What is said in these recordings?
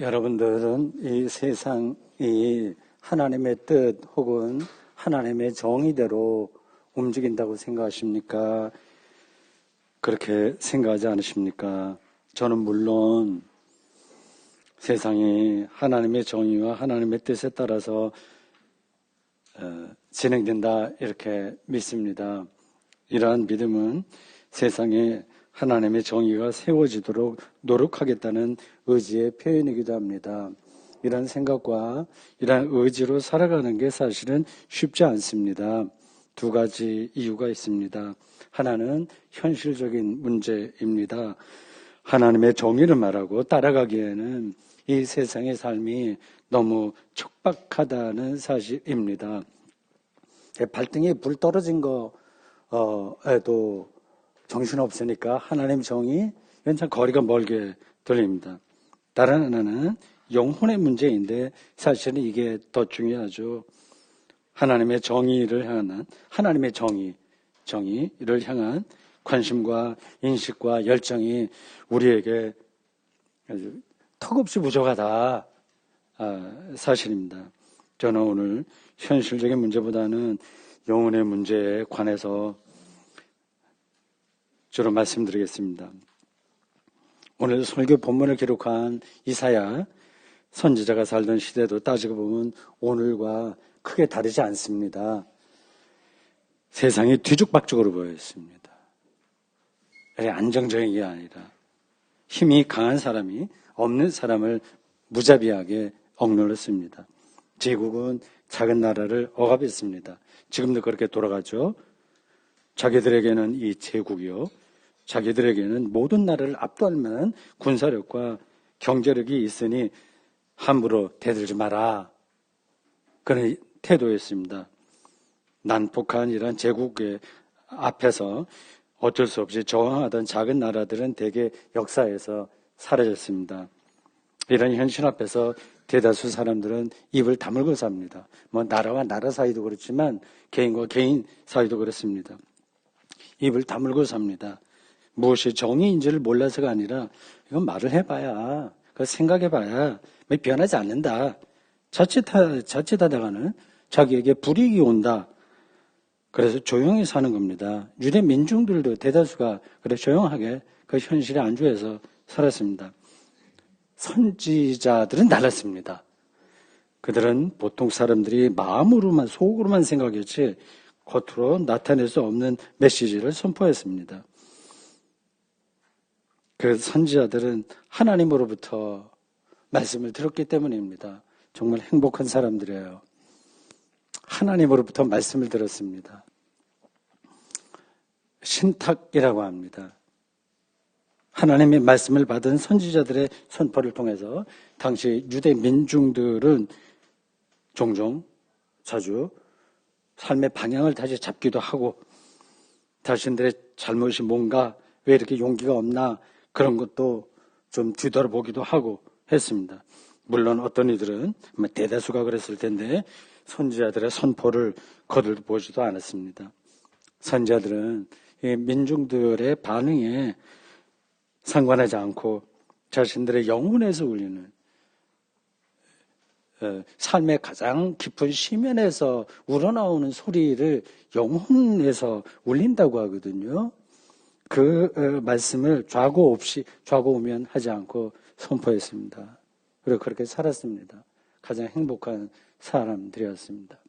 여러분들은 이 세상이 하나님의 뜻 혹은 하나님의 정의대로 움직인다고 생각하십니까? 그렇게 생각하지 않으십니까? 저는 물론 세상이 하나님의 정의와 하나님의 뜻에 따라서 진행된다 이렇게 믿습니다. 이러한 믿음은 세상에 하나님의 정의가 세워지도록 노력하겠다는 의지의 표현이기도 합니다. 이런 생각과 이런 의지로 살아가는 게 사실은 쉽지 않습니다. 두 가지 이유가 있습니다. 하나는 현실적인 문제입니다. 하나님의 정의를 말하고 따라가기에는 이 세상의 삶이 너무 척박하다는 사실입니다. 발등에 불 떨어진 거에도 정신없으니까 하나님 정의, 이건 참 거리가 멀게 들립니다. 다른 하나는 영혼의 문제인데 사실은 이게 더 중요하죠. 하나님의 정의를 향한, 하나님의 정의를 향한 관심과 인식과 열정이 우리에게 아주 턱없이 부족하다 사실입니다. 저는 오늘 현실적인 문제보다는 영혼의 문제에 관해서 주로 말씀드리겠습니다. 오늘 설교 본문을 기록한 이사야 선지자가 살던 시대도 따지고 보면 오늘과 크게 다르지 않습니다. 세상이 뒤죽박죽으로 보였습니다. 안정적인 게 아니라 힘이 강한 사람이 없는 사람을 무자비하게 억눌렀습니다. 제국은 작은 나라를 억압했습니다. 지금도 그렇게 돌아가죠. 자기들에게는 이 제국이요, 자기들에게는 모든 나라를 압도할 만한 군사력과 경제력이 있으니 함부로 대들지 마라, 그런 태도였습니다. 난폭한 이런 제국의 앞에서 어쩔 수 없이 저항하던 작은 나라들은 대개 역사에서 사라졌습니다. 이런 현실 앞에서 대다수 사람들은 입을 다물고 삽니다. 나라와 나라 사이도 그렇지만 개인과 개인 사이도 그렇습니다. 입을 다물고 삽니다. 무엇이 정의인지를 몰라서가 아니라 이건 말을 해봐야, 생각해봐야 변하지 않는다. 자칫하다가는 자기에게 불이익이 온다. 그래서 조용히 사는 겁니다. 유대 민중들도 대다수가 그래 조용하게 그 현실에 안주해서 살았습니다. 선지자들은 달랐습니다. 그들은 보통 사람들이 마음으로만, 속으로만 생각했지 겉으로 나타낼 수 없는 메시지를 선포했습니다. 그 선지자들은 하나님으로부터 말씀을 들었기 때문입니다. 정말 행복한 사람들이에요. 하나님으로부터 말씀을 들었습니다. 신탁이라고 합니다. 하나님의 말씀을 받은 선지자들의 선포를 통해서 당시 유대 민중들은 종종 자주 삶의 방향을 다시 잡기도 하고 자신들의 잘못이 뭔가, 왜 이렇게 용기가 없나, 그런 것도 좀 뒤돌아보기도 하고 했습니다. 물론 어떤 이들은 대다수가 그랬을 텐데 선지자들의 선포를 거들보지도 않았습니다. 선지자들은 민중들의 반응에 상관하지 않고 자신들의 영혼에서 울리는, 삶의 가장 깊은 심연에서 우러나오는 소리를 영혼에서 울린다고 하거든요. 그 말씀을 좌고우면하지 않고 선포했습니다. 그리고 그렇게 살았습니다. 가장 행복한 사람들이었습니다.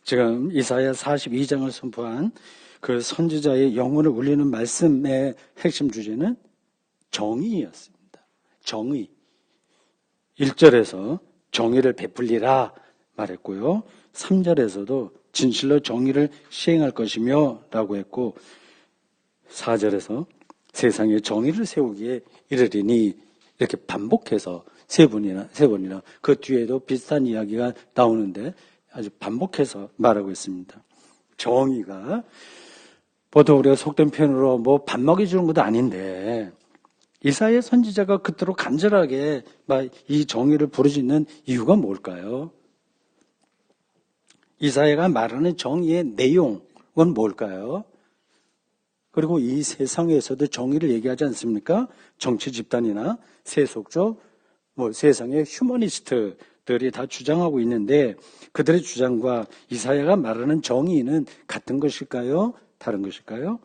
지금 이사야 42장을 선포한 그 선지자의 영혼을 울리는 말씀의 핵심 주제는 정의였습니다. 정의. 1절에서 정의를 베풀리라 말했고요. 3절에서도 진실로 정의를 시행할 것이며 라고 했고, 4절에서 세상에 정의를 세우기에 이르리니, 이렇게 반복해서 세 번이나 그 뒤에도 비슷한 이야기가 나오는데 아주 반복해서 말하고 있습니다. 정의가 보통 우리가 속된 표현으로 밥 먹여주는 것도 아닌데 이사야 선지자가 그토록 간절하게 이 정의를 부르짖는 이유가 뭘까요? 이사야가 말하는 정의의 내용은 뭘까요? 그리고 이 세상에서도 정의를 얘기하지 않습니까? 정치 집단이나 세속적, 세상의 휴머니스트들이 다 주장하고 있는데 그들의 주장과 이사야가 말하는 정의는 같은 것일까요? 다른 것일까요?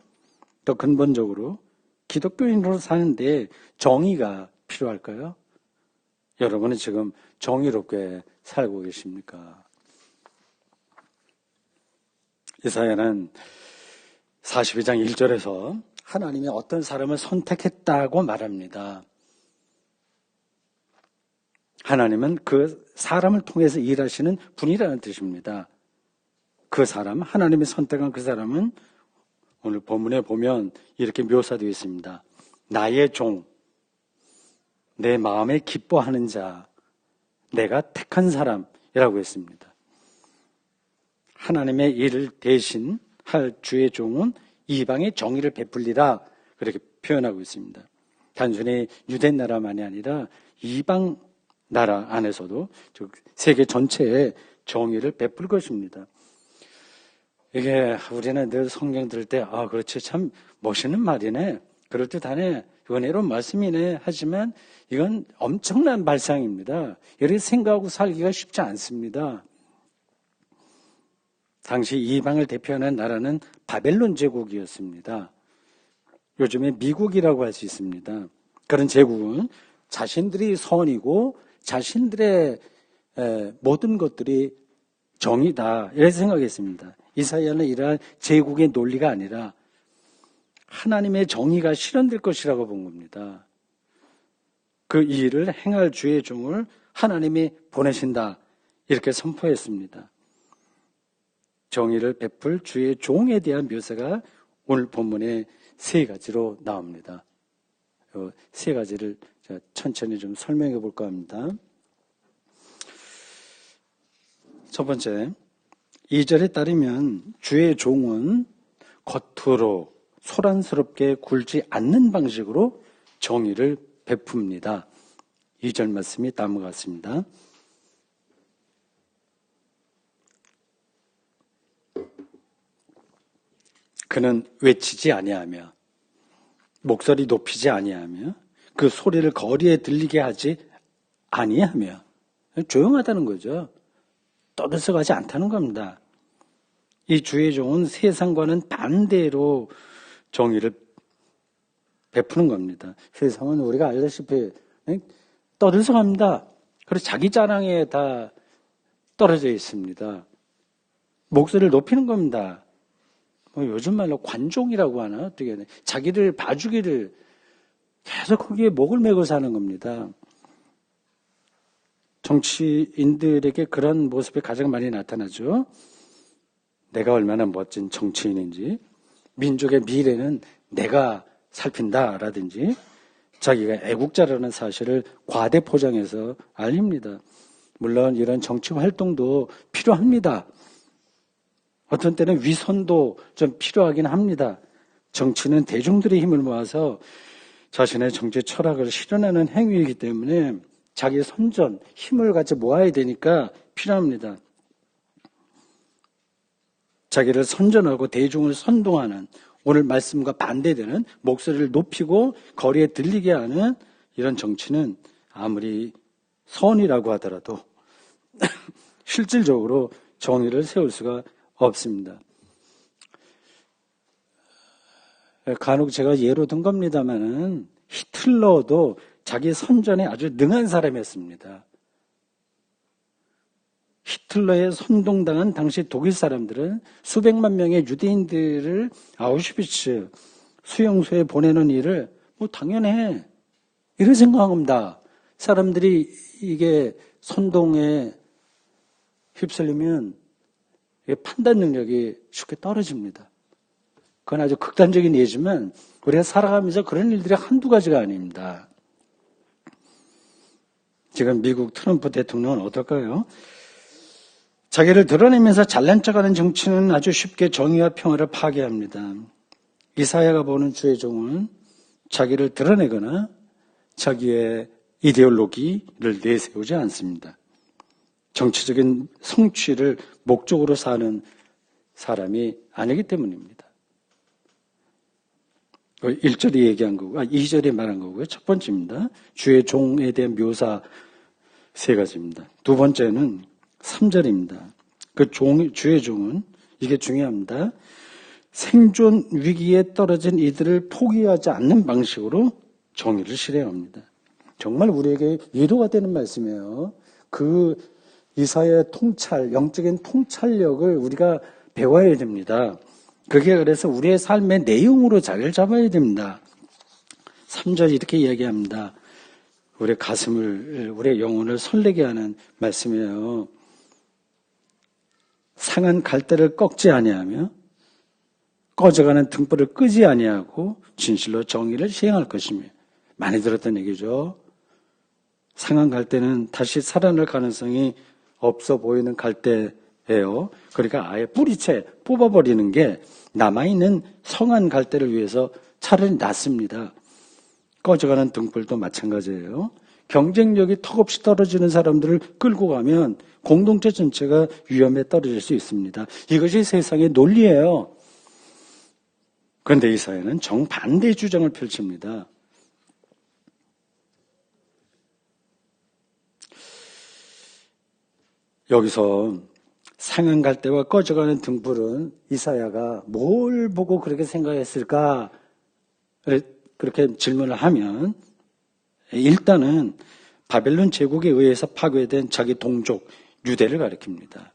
더 근본적으로 기독교인으로 사는데 정의가 필요할까요? 여러분은 지금 정의롭게 살고 계십니까? 이사야는 42장 1절에서 하나님이 어떤 사람을 선택했다고 말합니다. 하나님은 그 사람을 통해서 일하시는 분이라는 뜻입니다. 그 사람, 하나님이 선택한 그 사람은 오늘 본문에 보면 이렇게 묘사되어 있습니다. 나의 종, 내 마음에 기뻐하는 자, 내가 택한 사람이라고 했습니다. 하나님의 일을 대신 할 주의 종은 이방의 정의를 베풀리라 그렇게 표현하고 있습니다. 단순히 유대 나라만이 아니라 이방 나라 안에서도 즉 세계 전체에 정의를 베풀 것입니다. 이게 우리는 늘 성경 들을 때 그렇지 참 멋있는 말이네, 그럴듯하네, 은혜로운 말씀이네 하지만 이건 엄청난 발상입니다. 이렇게 생각하고 살기가 쉽지 않습니다. 당시 이방을 대표하는 나라는 바벨론 제국이었습니다. 요즘에 미국이라고 할 수 있습니다. 그런 제국은 자신들이 선이고 자신들의 모든 것들이 정의다 이렇게 생각했습니다. 이사야는 이러한 제국의 논리가 아니라 하나님의 정의가 실현될 것이라고 본 겁니다. 그 일을 행할 주의 종을 하나님이 보내신다 이렇게 선포했습니다. 정의를 베풀 주의 종에 대한 묘사가 오늘 본문에 세 가지로 나옵니다. 세 가지를 천천히 좀 설명해 볼까 합니다. 첫 번째, 2절에 따르면 주의 종은 겉으로 소란스럽게 굴지 않는 방식으로 정의를 베풉니다. 2절 말씀이 다음과 같습니다. 그는 외치지 아니하며 목소리 높이지 아니하며 그 소리를 거리에 들리게 하지 아니하며 조용하다는 거죠. 떠들썩하지 않다는 겁니다. 이 주의 종은 세상과는 반대로 정의를 베푸는 겁니다. 세상은 우리가 알다시피 떠들썩합니다. 그래서 자기 자랑에 다 떨어져 있습니다. 목소리를 높이는 겁니다. 요즘 말로 관종이라고 하나? 어떻게 해야 자기를 봐주기를 계속 거기에 목을 메고 사는 겁니다. 정치인들에게 그런 모습이 가장 많이 나타나죠. 내가 얼마나 멋진 정치인인지, 민족의 미래는 내가 살핀다라든지 자기가 애국자라는 사실을 과대 포장해서 알립니다. 물론 이런 정치 활동도 필요합니다. 어떤 때는 위선도 좀 필요하긴 합니다. 정치는 대중들의 힘을 모아서 자신의 정치 철학을 실현하는 행위이기 때문에 자기 선전, 힘을 같이 모아야 되니까 필요합니다. 자기를 선전하고 대중을 선동하는, 오늘 말씀과 반대되는 목소리를 높이고 거리에 들리게 하는 이런 정치는 아무리 선이라고 하더라도 실질적으로 정의를 세울 수가 없습니다. 간혹 제가 예로 든 겁니다만은 히틀러도 자기 선전에 아주 능한 사람이었습니다. 히틀러에 선동당한 당시 독일 사람들은 수백만 명의 유대인들을 아우슈비츠 수용소에 보내는 일을 당연해 이런 생각한 겁니다. 사람들이 이게 선동에 휩쓸리면 판단 능력이 쉽게 떨어집니다. 그건 아주 극단적인 예지만 우리가 살아가면서 그런 일들이 한두 가지가 아닙니다. 지금 미국 트럼프 대통령은 어떨까요? 자기를 드러내면서 잘난 척하는 정치는 아주 쉽게 정의와 평화를 파괴합니다. 이사야가 보는 주의 종은 자기를 드러내거나 자기의 이데올로기를 내세우지 않습니다. 정치적인 성취를 목적으로 사는 사람이 아니기 때문입니다. 1절에 얘기한 거고, 2절에 말한 거고요. 첫 번째입니다. 주의 종에 대한 묘사 세 가지입니다. 두 번째는 3절입니다. 주의 종은, 이게 중요합니다. 생존 위기에 떨어진 이들을 포기하지 않는 방식으로 정의를 실행합니다. 정말 우리에게 위로가 되는 말씀이에요. 그 이사야의 통찰, 영적인 통찰력을 우리가 배워야 됩니다. 그게 그래서 우리의 삶의 내용으로 자리를 잡아야 됩니다. 3절 이렇게 이야기합니다. 우리의 가슴을, 우리의 영혼을 설레게 하는 말씀이에요. 상한 갈대를 꺾지 아니하며 꺼져가는 등불을 끄지 아니하고 진실로 정의를 시행할 것이며. 많이 들었던 얘기죠. 상한 갈대는 다시 살아날 가능성이 없어 보이는 갈대예요. 그러니까 아예 뿌리채 뽑아버리는 게 남아있는 성한 갈대를 위해서 차라리 낫습니다. 꺼져가는 등불도 마찬가지예요. 경쟁력이 턱없이 떨어지는 사람들을 끌고 가면 공동체 전체가 위험에 떨어질 수 있습니다. 이것이 세상의 논리예요. 그런데 이사야는 정반대의 주장을 펼칩니다. 여기서 상한 갈대와 꺼져가는 등불은 이사야가 뭘 보고 그렇게 생각했을까? 그렇게 질문을 하면 일단은 바벨론 제국에 의해서 파괴된 자기 동족 유대를 가리킵니다.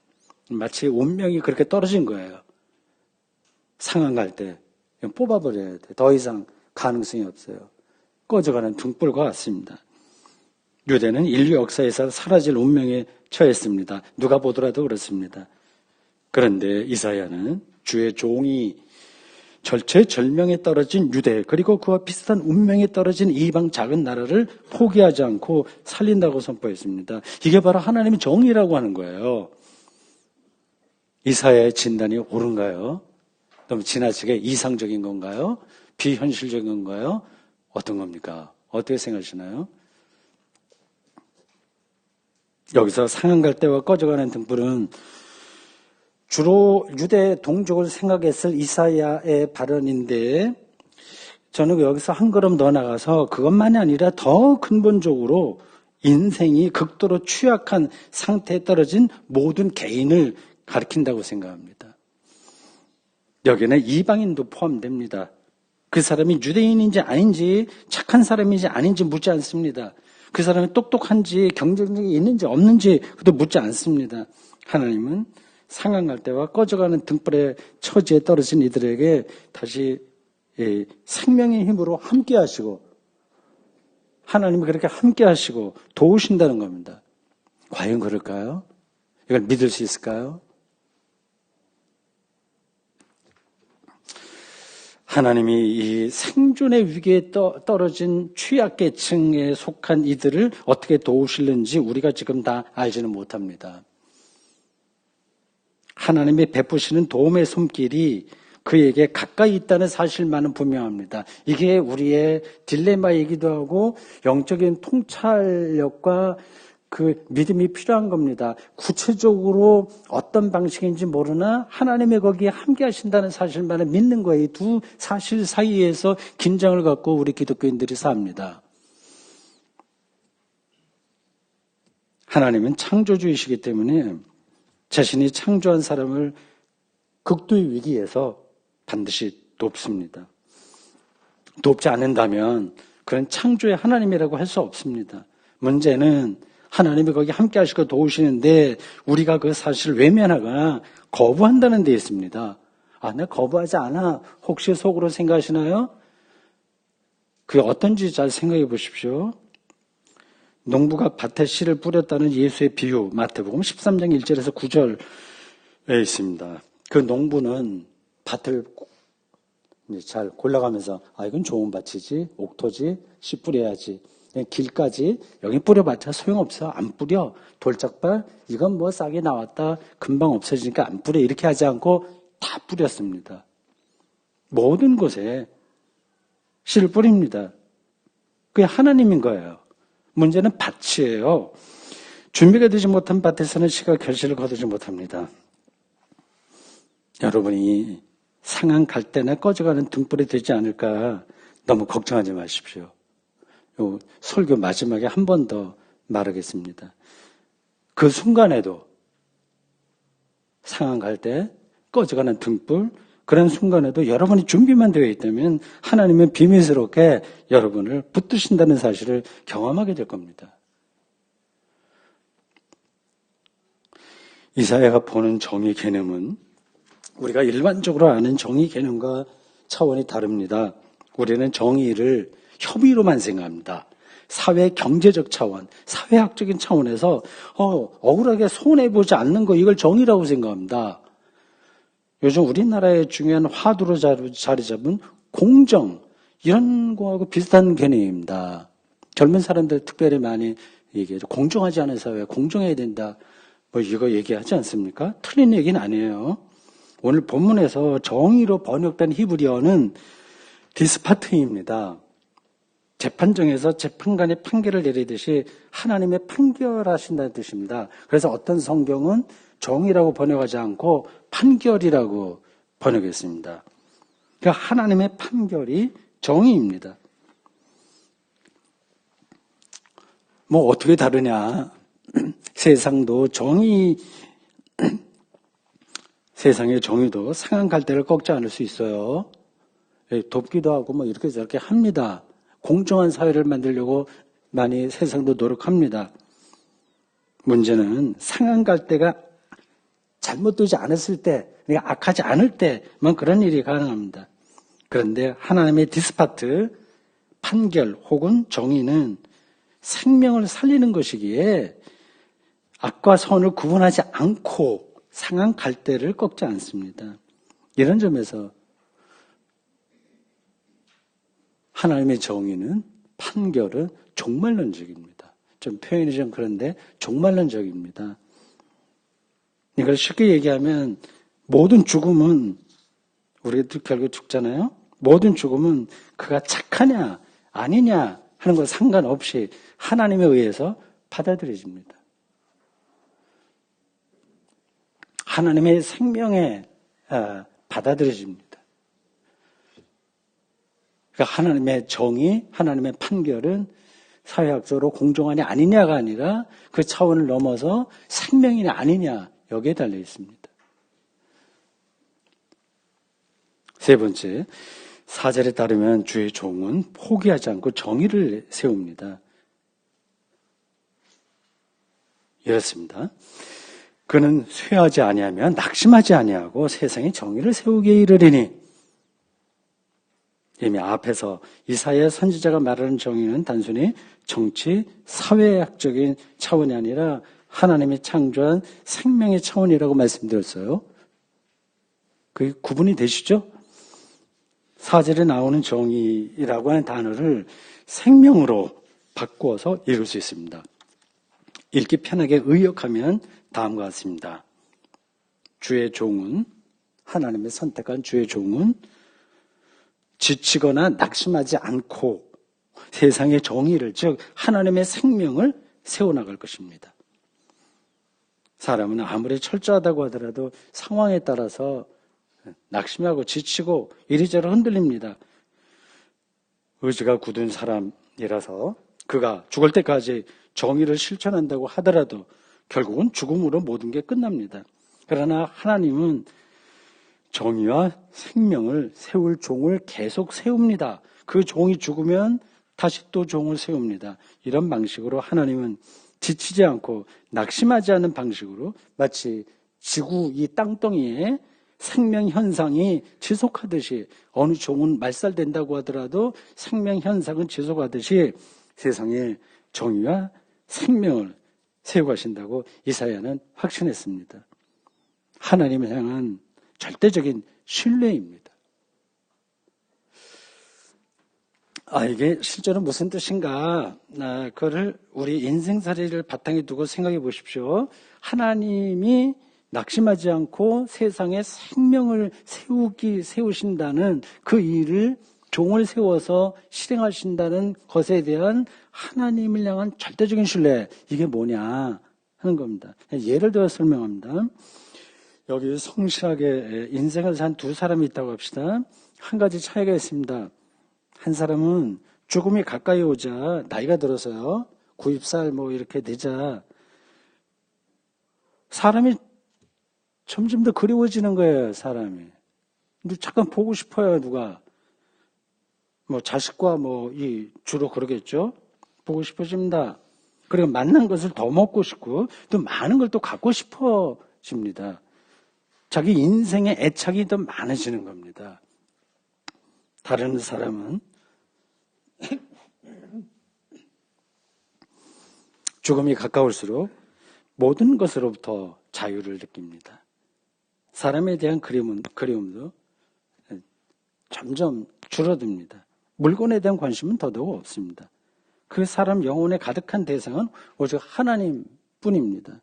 마치 운명이 그렇게 떨어진 거예요. 상한 갈대 뽑아버려야 돼. 더 이상 가능성이 없어요. 꺼져가는 등불과 같습니다. 유대는 인류 역사에서 사라질 운명에 처했습니다. 누가 보더라도 그렇습니다. 그런데 이사야는 주의 종이 절체절명에 떨어진 유대, 그리고 그와 비슷한 운명에 떨어진 이방 작은 나라를 포기하지 않고 살린다고 선포했습니다. 이게 바로 하나님의 정의라고 하는 거예요. 이사야의 진단이 옳은가요? 너무 지나치게 이상적인 건가요? 비현실적인 건가요? 어떤 겁니까? 어떻게 생각하시나요? 여기서 상한 갈대와 꺼져가는 등불은 주로 유대 동족을 생각했을 이사야의 발언인데, 저는 여기서 한 걸음 더 나가서 그것만이 아니라 더 근본적으로 인생이 극도로 취약한 상태에 떨어진 모든 개인을 가리킨다고 생각합니다. 여기는 이방인도 포함됩니다. 그 사람이 유대인인지 아닌지, 착한 사람인지 아닌지 묻지 않습니다. 그 사람이 똑똑한지 경쟁력이 있는지 없는지 그것도 묻지 않습니다. 하나님은 상한 갈대와 꺼져가는 등불의 처지에 떨어진 이들에게 다시 생명의 힘으로 함께 하시고, 하나님이 그렇게 함께 하시고 도우신다는 겁니다. 과연 그럴까요? 이걸 믿을 수 있을까요? 하나님이 이 생존의 위기에 떨어진 취약계층에 속한 이들을 어떻게 도우실는지 우리가 지금 다 알지는 못합니다. 하나님이 베푸시는 도움의 손길이 그에게 가까이 있다는 사실만은 분명합니다. 이게 우리의 딜레마이기도 하고 영적인 통찰력과 그 믿음이 필요한 겁니다. 구체적으로 어떤 방식인지 모르나 하나님의 거기에 함께 하신다는 사실만을 믿는 거예요. 이 두 사실 사이에서 긴장을 갖고 우리 기독교인들이 삽니다. 하나님은 창조주이시기 때문에 자신이 창조한 사람을 극도의 위기에서 반드시 돕습니다. 돕지 않는다면 그런 창조의 하나님이라고 할 수 없습니다. 문제는 하나님이 거기 함께 하시고 도우시는데 우리가 그 사실을 외면하거나 거부한다는 데 있습니다. 아, 내가 거부하지 않아. 혹시 속으로 생각하시나요? 그게 어떤지 잘 생각해 보십시오. 농부가 밭에 씨를 뿌렸다는 예수의 비유, 마태복음 13장 1절에서 9절에 있습니다. 그 농부는 밭을 잘 골라가면서, 아, 이건 좋은 밭이지, 옥토지, 씨 뿌려야지. 길까지 여기 뿌려봤자 소용없어. 안 뿌려. 돌짝발, 이건 뭐 싹이 나왔다. 금방 없어지니까 안 뿌려. 이렇게 하지 않고 다 뿌렸습니다. 모든 곳에 씨를 뿌립니다. 그게 하나님인 거예요. 문제는 밭이에요. 준비가 되지 못한 밭에서는 씨가 결실을 거두지 못합니다. 여러분이 상한 갈대나 꺼져가는 등불이 되지 않을까 너무 걱정하지 마십시오. 요 설교 마지막에 한 번 더 말하겠습니다. 그 순간에도 상한 갈 때 꺼져가는 등불, 그런 순간에도 여러분이 준비만 되어 있다면 하나님은 비밀스럽게 여러분을 붙드신다는 사실을 경험하게 될 겁니다. 이사야가 보는 정의 개념은 우리가 일반적으로 아는 정의 개념과 차원이 다릅니다. 우리는 정의를 협의로만 생각합니다. 사회 경제적 차원, 사회학적인 차원에서 억울하게 손해보지 않는 거, 이걸 정의라고 생각합니다. 요즘 우리나라의 중요한 화두로 자리 잡은 공정, 이런 거하고 비슷한 개념입니다. 젊은 사람들 특별히 많이 얘기해요. 공정하지 않은 사회, 공정해야 된다. 뭐 이거 얘기하지 않습니까? 틀린 얘기는 아니에요. 오늘 본문에서 정의로 번역된 히브리어는 디스파트입니다. 재판정에서 재판관이 판결을 내리듯이 하나님의 판결하신다는 뜻입니다. 그래서 어떤 성경은 정의라고 번역하지 않고 판결이라고 번역했습니다. 그러니까 하나님의 판결이 정의입니다. 뭐 어떻게 다르냐? 세상도 세상의 정의도 상한 갈대를 꺾지 않을 수 있어요. 돕기도 하고 뭐 이렇게 저렇게 합니다. 공정한 사회를 만들려고 많이 세상도 노력합니다. 문제는 상한 갈대가 잘못되지 않았을 때, 그러니까 악하지 않을 때만 그런 일이 가능합니다. 그런데 하나님의 디스파트, 판결 혹은 정의는 생명을 살리는 것이기에 악과 선을 구분하지 않고 상한 갈대를 꺾지 않습니다. 이런 점에서 하나님의 정의는, 판결은 종말론적입니다. 좀 표현이 좀 그런데 종말론적입니다. 이걸 쉽게 얘기하면 모든 죽음은, 우리가 결국 죽잖아요. 모든 죽음은 그가 착하냐 아니냐 하는 것 상관없이 하나님에 의해서 받아들여집니다. 하나님의 생명에 받아들여집니다. 그러니까 하나님의 정의, 하나님의 판결은 사회학적으로 공정하냐 아니냐가 아니라 그 차원을 넘어서 생명이냐 아니냐, 여기에 달려 있습니다. 세 번째, 4절에 따르면 주의 종은 포기하지 않고 정의를 세웁니다. 이렇습니다. 그는 쇠하지 아니하며 낙심하지 아니하고 세상에 정의를 세우기에 이르리니. 이미 앞에서 이사야 선지자가 말하는 정의는 단순히 정치, 사회학적인 차원이 아니라 하나님이 창조한 생명의 차원이라고 말씀드렸어요. 그게 구분이 되시죠? 4절에 나오는 정의라고 하는 단어를 생명으로 바꾸어서 읽을 수 있습니다. 읽기 편하게 의역하면 다음과 같습니다. 주의 종은, 하나님의 선택한 주의 종은 지치거나 낙심하지 않고 세상의 정의를, 즉 하나님의 생명을 세워나갈 것입니다. 사람은 아무리 철저하다고 하더라도 상황에 따라서 낙심하고 지치고 이리저리 흔들립니다. 의지가 굳은 사람이라서 그가 죽을 때까지 정의를 실천한다고 하더라도 결국은 죽음으로 모든 게 끝납니다. 그러나 하나님은 정의와 생명을 세울 종을 계속 세웁니다. 그 종이 죽으면 다시 또 종을 세웁니다. 이런 방식으로 하나님은 지치지 않고 낙심하지 않은 방식으로 마치 지구 이 땅덩이에 생명 현상이 지속하듯이, 어느 종은 말살된다고 하더라도 생명 현상은 지속하듯이 세상에 정의와 생명을 세워가신다고 이사야는 확신했습니다. 하나님을 향한 절대적인 신뢰입니다. 이게 실제로 무슨 뜻인가? 그거를 우리 인생사례를 바탕에 두고 생각해 보십시오. 하나님이 낙심하지 않고 세상에 생명을 세우신다는 그 일을, 종을 세워서 실행하신다는 것에 대한 하나님을 향한 절대적인 신뢰, 이게 뭐냐 하는 겁니다. 예를 들어 설명합니다. 여기 성실하게 인생을 산 두 사람이 있다고 합시다. 한 가지 차이가 있습니다. 한 사람은 죽음이 가까이 오자, 나이가 들어서요, 90살 뭐 이렇게 되자, 사람이 점점 더 그리워지는 거예요, 사람이. 잠깐 보고 싶어요, 누가. 뭐 자식과 주로 그러겠죠. 보고 싶어집니다. 그리고 만난 것을 더 먹고 싶고 또 많은 걸 또 갖고 싶어집니다. 자기 인생의 애착이 더 많아지는 겁니다. 다른 사람은 죽음이 가까울수록 모든 것으로부터 자유를 느낍니다. 사람에 대한 그리움도 점점 줄어듭니다. 물건에 대한 관심은 더더욱 없습니다. 그 사람 영혼에 가득한 대상은 오직 하나님뿐입니다.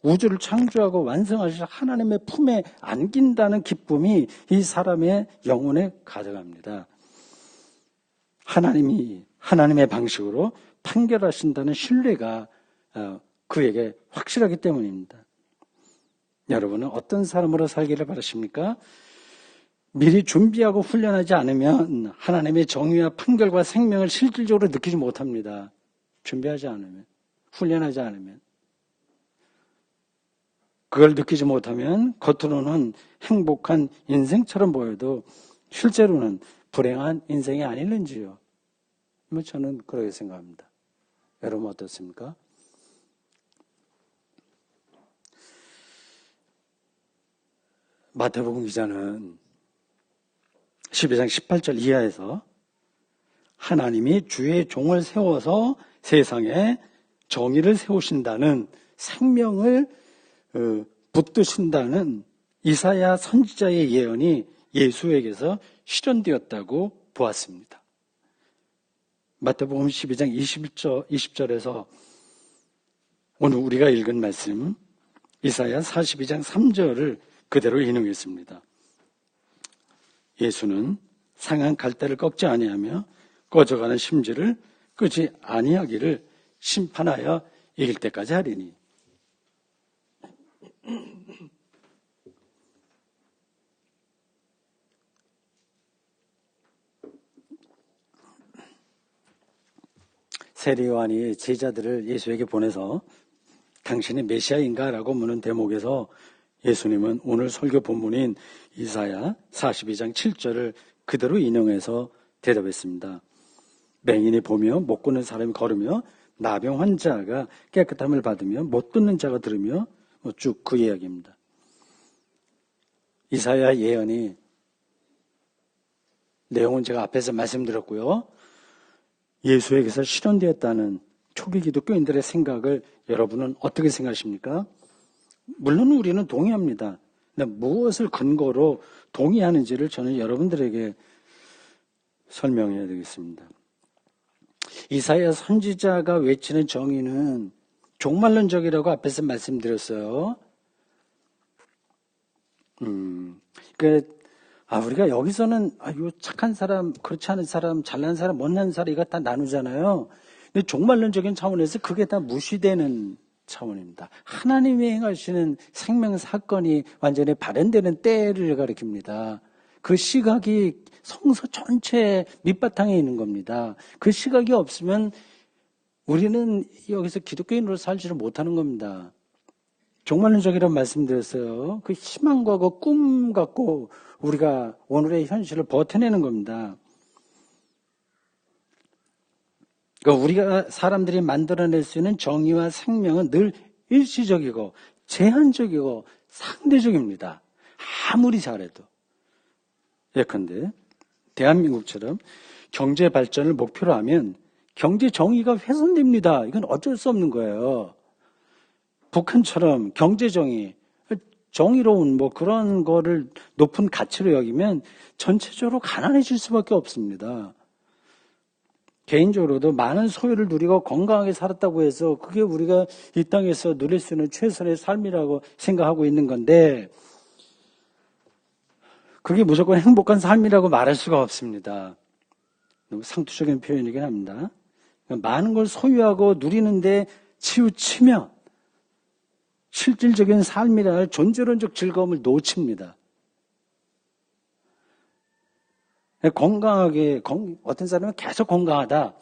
우주를 창조하고 완성하신 하나님의 품에 안긴다는 기쁨이 이 사람의 영혼에 가득합니다. 하나님이 하나님의 방식으로 판결하신다는 신뢰가 그에게 확실하기 때문입니다. 여러분은 어떤 사람으로 살기를 바라십니까? 미리 준비하고 훈련하지 않으면 하나님의 정의와 판결과 생명을 실질적으로 느끼지 못합니다. 준비하지 않으면, 훈련하지 않으면. 그걸 느끼지 못하면 겉으로는 행복한 인생처럼 보여도 실제로는 불행한 인생이 아닐는지요. 저는 그렇게 생각합니다. 여러분 어떻습니까? 마태복음 기자는 12장 18절 이하에서 하나님이 주의 종을 세워서 세상에 정의를 세우신다는 생명을 붙드신다는 이사야 선지자의 예언이 예수에게서 실현되었다고 보았습니다. 마태복음 12장 20절에서 오늘 우리가 읽은 말씀 이사야 42장 3절을 그대로 인용했습니다. 예수는 상한 갈대를 꺾지 아니하며 꺼져가는 심지를 끄지 아니하기를 심판하여 이길 때까지 하리니. 세례 요한이 제자들을 예수에게 보내서 당신이 메시아인가? 라고 묻는 대목에서 예수님은 오늘 설교 본문인 이사야 42장 7절을 그대로 인용해서 대답했습니다. 맹인이 보며 못 걷는 사람이 걸으며 나병 환자가 깨끗함을 받으며 못 듣는 자가 들으며 쭉 그 이야기입니다. 이사야 예언이 내용은 제가 앞에서 말씀드렸고요. 예수에게서 실현되었다는 초기 기독교인들의 생각을 여러분은 어떻게 생각하십니까? 물론 우리는 동의합니다. 근데 무엇을 근거로 동의하는지를 저는 여러분들에게 설명해야 되겠습니다. 이사야 선지자가 외치는 정의는 종말론적이라고 앞에서 말씀드렸어요. 우리가 여기서는 요 착한 사람, 그렇지 않은 사람, 잘난 사람, 못난 사람 이거 다 나누잖아요. 근데 종말론적인 차원에서 그게 다 무시되는 차원입니다. 하나님이 행하시는 생명 사건이 완전히 발현되는 때를 가리킵니다. 그 시각이 성서 전체 밑바탕에 있는 겁니다. 그 시각이 없으면 우리는 여기서 기독교인으로 살지를 못하는 겁니다. 종말론적이라고 말씀드렸어요. 그 희망과 그 꿈 갖고 우리가 오늘의 현실을 버텨내는 겁니다. 그러니까 우리가 사람들이 만들어낼 수 있는 정의와 생명은 늘 일시적이고 제한적이고 상대적입니다. 아무리 잘해도. 예컨대 대한민국처럼 경제 발전을 목표로 하면 경제 정의가 훼손됩니다. 이건 어쩔 수 없는 거예요. 북한처럼 경제 정의로운 그런 거를 높은 가치로 여기면 전체적으로 가난해질 수밖에 없습니다. 개인적으로도 많은 소유를 누리고 건강하게 살았다고 해서 그게 우리가 이 땅에서 누릴 수 있는 최선의 삶이라고 생각하고 있는 건데 그게 무조건 행복한 삶이라고 말할 수가 없습니다. 너무 상투적인 표현이긴 합니다. 많은 걸 소유하고 누리는데 치우치면 실질적인 삶이라 할 존재론적 즐거움을 놓칩니다. 건강하게, 어떤 사람은 계속 건강하다.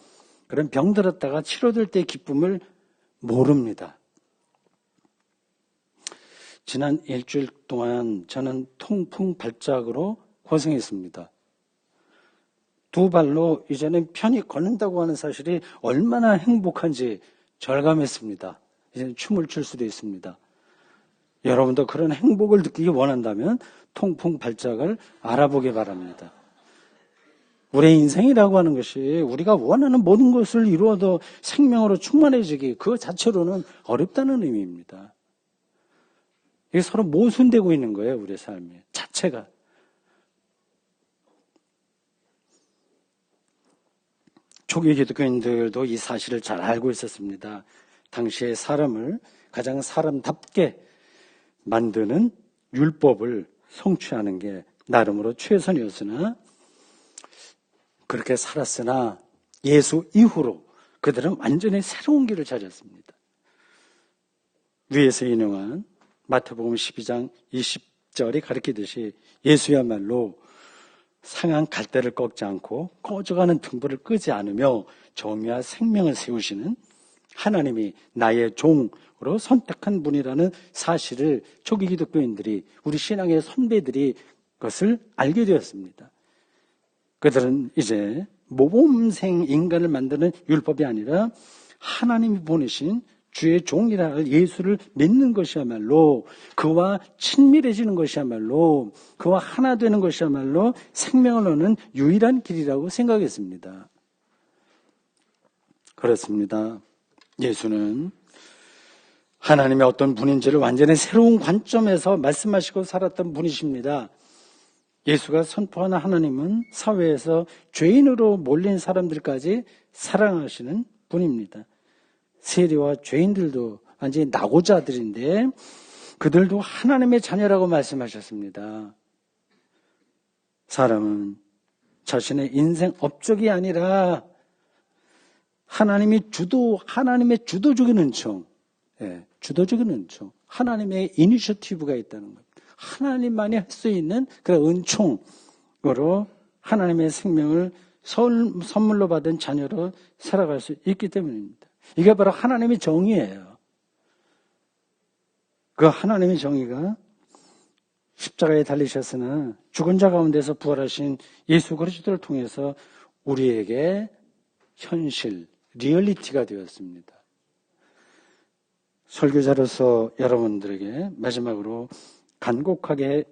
그런 병 들었다가 치료될 때의 기쁨을 모릅니다. 지난 일주일 동안 저는 통풍 발작으로 고생했습니다. 두 발로 이제는 편히 걷는다고 하는 사실이 얼마나 행복한지 절감했습니다. 이제는 춤을 출 수도 있습니다. 여러분도 그런 행복을 느끼기 원한다면 통풍 발작을 알아보기 바랍니다. 우리의 인생이라고 하는 것이 우리가 원하는 모든 것을 이루어도 생명으로 충만해지기 그 자체로는 어렵다는 의미입니다. 이게 서로 모순되고 있는 거예요, 우리의 삶이 자체가. 초기 기독교인들도 이 사실을 잘 알고 있었습니다. 당시의 사람을 가장 사람답게 만드는 율법을 성취하는 게 나름으로 최선이었으나 그렇게 살았으나 예수 이후로 그들은 완전히 새로운 길을 찾았습니다. 위에서 인용한 마태복음 12장 20절이 가리키듯이 예수야말로 상한 갈대를 꺾지 않고 꺼져가는 등불을 끄지 않으며 정의와 생명을 세우시는 하나님이 나의 종으로 선택한 분이라는 사실을 초기 기독교인들이, 우리 신앙의 선배들이 그것을 알게 되었습니다. 그들은 이제 모범생 인간을 만드는 율법이 아니라 하나님이 보내신 주의 종이라 할 예수를 믿는 것이야말로, 그와 친밀해지는 것이야말로, 그와 하나 되는 것이야말로 생명을 얻는 유일한 길이라고 생각했습니다. 그렇습니다. 예수는 하나님의 어떤 분인지를 완전히 새로운 관점에서 말씀하시고 살았던 분이십니다. 예수가 선포하는 하나님은 사회에서 죄인으로 몰린 사람들까지 사랑하시는 분입니다. 세리와 죄인들도 완전히 낙오자들인데 그들도 하나님의 자녀라고 말씀하셨습니다. 사람은 자신의 인생 업적이 아니라 하나님의 주도적인 은총, 주도적인 은총, 하나님의 이니셔티브가 있다는 것. 하나님만이 할 수 있는 그런 은총으로 하나님의 생명을 선물로 받은 자녀로 살아갈 수 있기 때문입니다. 이게 바로 하나님의 정의예요. 그 하나님의 정의가 십자가에 달리셨으나 죽은 자 가운데서 부활하신 예수 그리스도를 통해서 우리에게 현실, 리얼리티가 되었습니다. 설교자로서 여러분들에게 마지막으로 간곡하게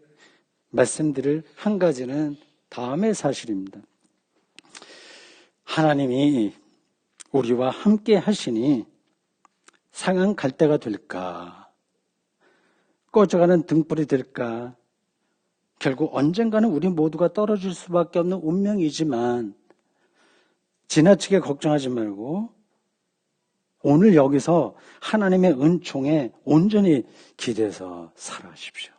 말씀드릴 한 가지는 다음의 사실입니다. 하나님이 우리와 함께 하시니 상한 갈대가 될까? 꺼져가는 등불이 될까? 결국 언젠가는 우리 모두가 떨어질 수밖에 없는 운명이지만 지나치게 걱정하지 말고 오늘 여기서 하나님의 은총에 온전히 기대서 살아가십시오.